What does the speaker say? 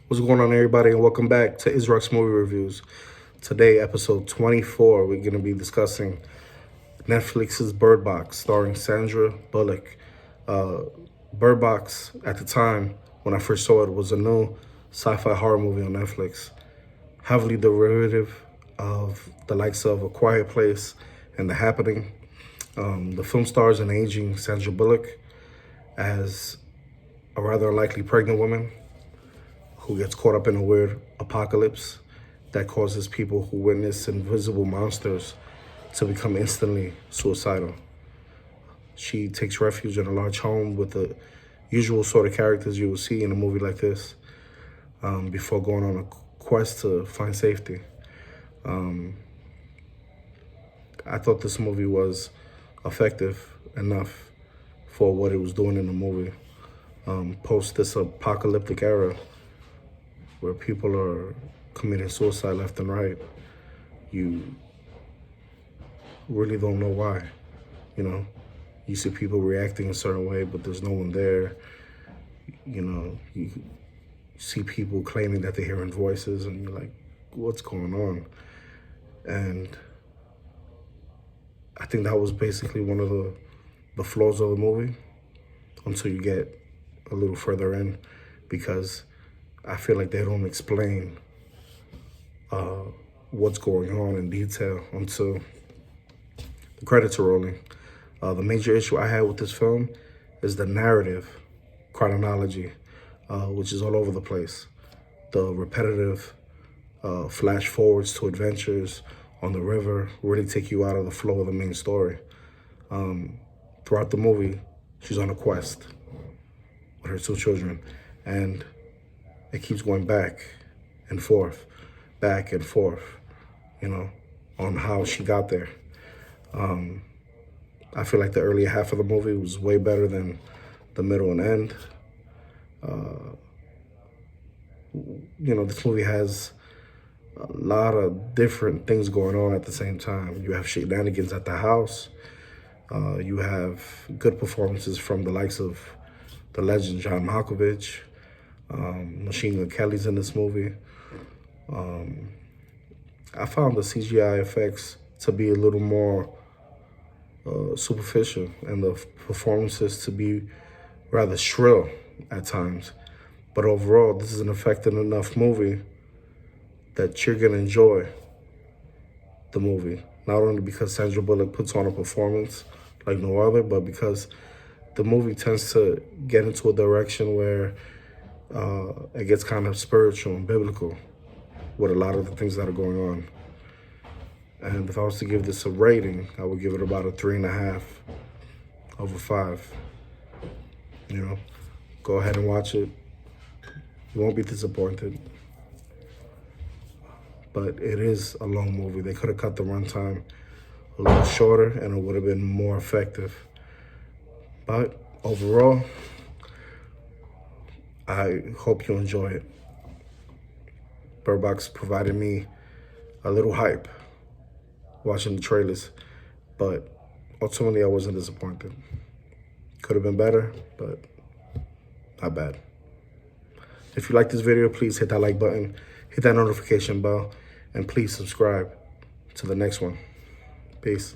What's going on, everybody, and welcome back to Israel's Movie Reviews. Today, episode 24, we're going to be discussing Netflix's Bird Box, starring Sandra Bullock. Bird Box, at the time, when I first saw it, was a new sci-fi horror movie on Netflix, heavily derivative of the likes of A Quiet Place and The Happening. The film stars an aging Sandra Bullock as a rather unlikely pregnant woman who gets caught up in a weird apocalypse that causes people who witness invisible monsters to become instantly suicidal. She takes refuge in a large home with the usual sort of characters you will see in a movie like this before going on a quest to find safety. I thought this movie was effective enough for what it was doing in the movie. Post this apocalyptic era where people are committing suicide left and right, you really don't know why. You see people reacting a certain way, but there's no one there. You see people claiming that they're hearing voices, and you're like, what's going on? And I think that was basically one of the flaws of the movie until you get a little further in, because I feel like they don't explain what's going on in detail until the credits are rolling. The major issue I had with this film is the narrative chronology, which is all over the place. The repetitive flash forwards to adventures on the river really take you out of the flow of the main story. Throughout the movie, she's on a quest with her two children, and it keeps going back and forth, on how she got there. I feel like the earlier half of the movie was way better than the middle and end. This movie has a lot of different things going on at the same time. You have shenanigans at the house. You have good performances from the likes of the legend John Malkovich. Machine Gun Kelly's in this movie. I found the CGI effects to be a little more superficial, and the performances to be rather shrill at times. But overall, this is an effective enough movie that you're going to enjoy the movie. Not only because Sandra Bullock puts on a performance like no other, but because the movie tends to get into a direction where it gets kind of spiritual and biblical with a lot of the things that are going on. And if I was to give this a rating, I would give it about a 3.5 over 5. Go ahead and watch it. You won't be disappointed. But it is a long movie. They could have cut the runtime a little shorter and it would have been more effective. But overall, I hope you enjoy it. Bird Box provided me a little hype watching the trailers, but ultimately I wasn't disappointed. Could have been better, but not bad. If you like this video, please hit that like button, hit that notification bell, and please subscribe to the next one. Peace.